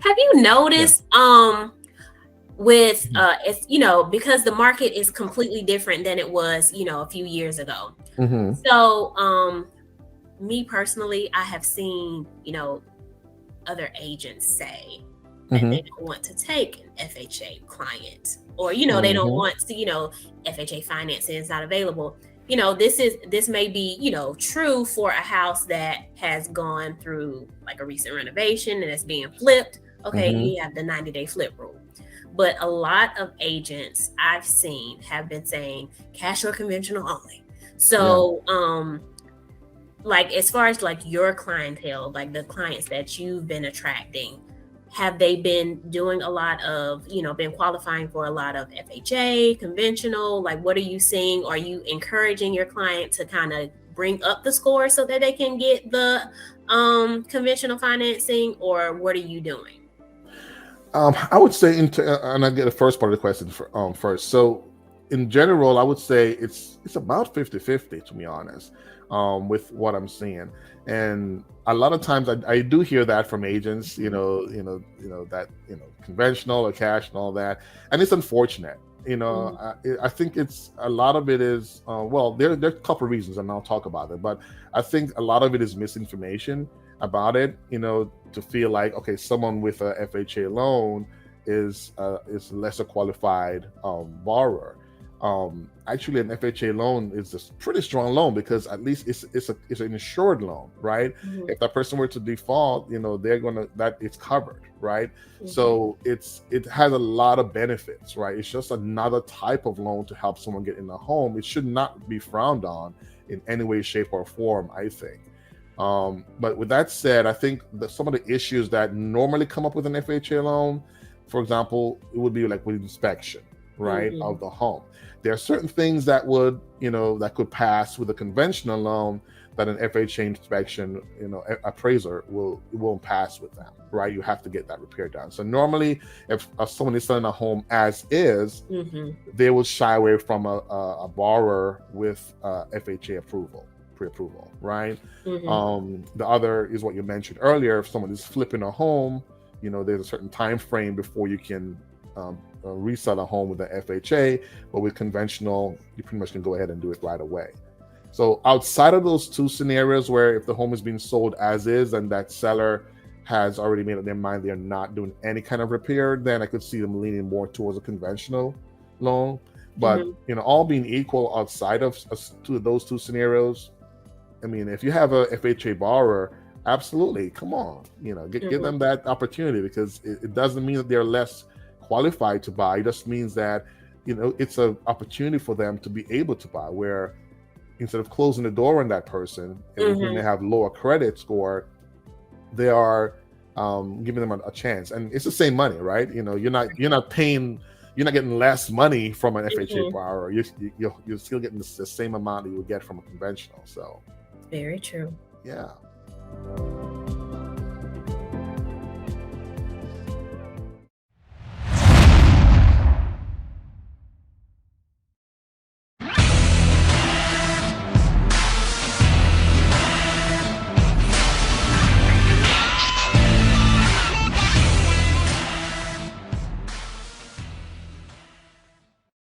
Have you Yeah. noticed with it's because the market is completely different than it was, a few years ago. Mm-hmm. So me personally, I have seen, other agents say that Mm-hmm. they don't want to take an FHA client, or they don't Mm-hmm. want to, FHA financing is not available. This may be, true for a house that has gone through like a recent renovation and it's being flipped. Okay, Mm-hmm. you have the 90-day flip rule. But a lot of agents I've seen have been saying cash or conventional only. Yeah. So like as far as like your clientele, like the clients that you've been attracting, have they been doing a lot of, been qualifying for a lot of FHA, conventional? Like what are you seeing? Are you encouraging your client to kind of bring up the score so that they can get the conventional financing, or what are you doing? I would say, and I get the first part of the question first. So, in general, I would say it's about 50-50, to be honest, with what I'm seeing. And a lot of times I do hear that from agents, that, conventional or cash and all that. And it's unfortunate. Mhm. I think it's a lot of it is, well, there are a couple of reasons, and I'll talk about it. But I think a lot of it is misinformation about it, to feel like, okay, someone with a FHA loan is lesser qualified borrower. Actually, an FHA loan is a pretty strong loan because at least it's an insured loan, right? Mhm. If that person were to default, they're gonna that it's covered, right? Mhm. So it has a lot of benefits, right? It's just another type of loan to help someone get in a home. It should not be frowned on in any way, shape, or form, I think. But with that said, I think that some of the issues that normally come up with an FHA loan, for example, it would be like with inspection, right, Mhm. of the home. There are certain things that would, that could pass with a conventional loan that an FHA inspection, appraiser it won't pass with them, right? You have to get that repair done. So normally, if someone is selling a home as is, Mhm. they will shy away from a borrower with FHA pre-approval, right? Mhm. The other is what you mentioned earlier. If someone is flipping a home, there's a certain time frame before you can resell a home with the FHA, but with conventional, you pretty much can go ahead and do it right away. So outside of those two scenarios, where if the home is being sold as is and that seller has already made up their mind they're not doing any kind of repair, then I could see them leaning more towards a conventional loan. But Mhm. all being equal outside of those two scenarios, I mean, if you have a FHA borrower, absolutely, come on, give Mhm. them that opportunity, because it doesn't mean that they're less qualified to buy. It just means that it's an opportunity for them to be able to buy, where instead of closing the door on that person who may Mhm. have lower credit score, they are giving them a chance. And it's the same money, right? You're not paying, you're not getting less money from an FHA Mhm. borrower. You're still getting the same amount that you would get from a conventional. So Very true. yeah.